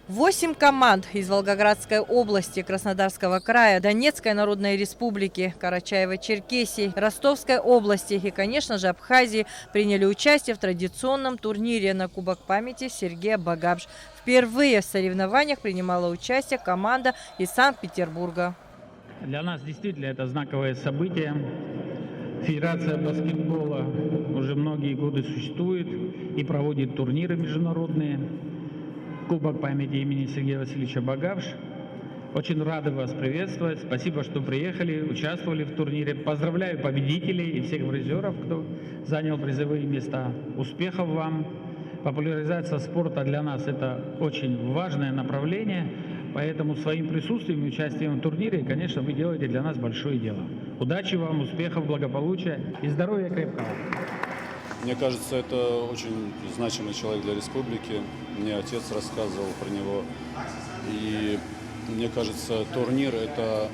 8 команд из Волгоградской области, Краснодарского края, Донецкой Народной Республики, Карачаево-Черкесии, Ростовской области и, конечно же, Абхазии приняли участие в традиционном турнире на Кубок памяти Сергея Багапш. Впервые в соревнованиях принимала участие команда из Санкт-Петербурга. Для нас действительно это знаковое событие. Федерация баскетбола уже многие годы существует и проводит турниры международные. Кубок памяти имени Сергея Васильевича Багапш. Очень рады вас приветствовать. Спасибо, что приехали, участвовали в турнире. Поздравляю победителей и всех призеров, кто занял призовые места. Успехов вам! Популяризация спорта для нас – это очень важное направление. Поэтому своим присутствием и участием в турнире, конечно, вы делаете для нас большое дело. Удачи вам, успехов, благополучия и здоровья крепкого. Мне кажется, это очень значимый человек для республики. Мне отец рассказывал про него. И мне кажется, турнир – это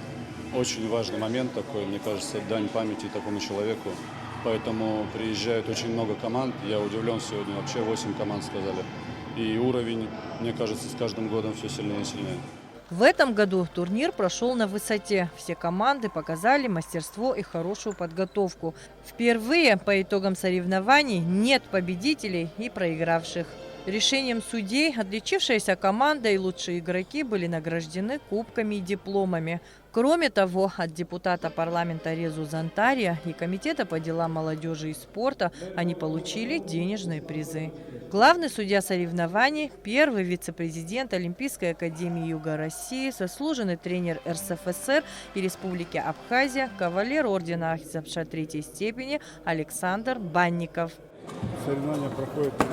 очень важный момент такой. Мне кажется, дань памяти такому человеку. Поэтому приезжает очень много команд. Я удивлен сегодня, вообще 8 команд сказали. И уровень, мне кажется, с каждым годом все сильнее и сильнее. В этом году турнир прошел на высоте. Все команды показали мастерство и хорошую подготовку. Впервые по итогам соревнований нет победителей и проигравших. Решением судей отличившаяся команда и лучшие игроки были награждены кубками и дипломами. Кроме того, от депутата парламента Резу Зантария и Комитета по делам молодежи и спорта они получили денежные призы. Главный судья соревнований, первый вице-президент Олимпийской академии Юга России, заслуженный тренер РСФСР и Республики Абхазия, кавалер ордена Ахтзапша третьей степени Александр Банников. Соревнования проходят на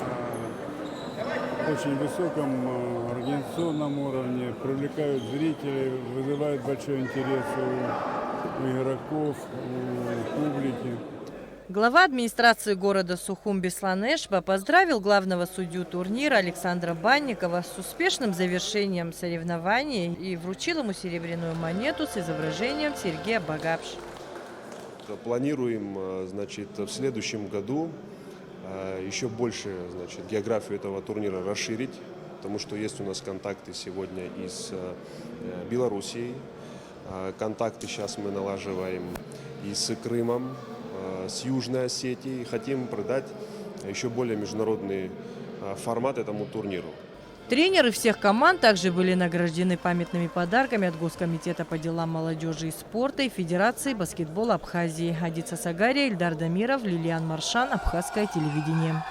очень высоком организационном уровне, привлекают зрителей, вызывают большой интерес у игроков, у публики. Глава администрации города Сухум-Беслан-Эшба поздравил главного судью турнира Александра Банникова с успешным завершением соревнований и вручил ему серебряную монету с изображением Сергея Багапш. Планируем, в следующем году еще больше, географию этого турнира расширить, потому что есть у нас контакты сегодня и с Белоруссией, контакты сейчас мы налаживаем и с Крымом, с Южной Осетией. Хотим придать еще более международный формат этому турниру. Тренеры всех команд также были награждены памятными подарками от Госкомитета по делам молодежи и спорта и Федерации баскетбола Абхазии. Адица Сагария, Ильдар Дамиров, Лилиан Маршан, Абхазское телевидение.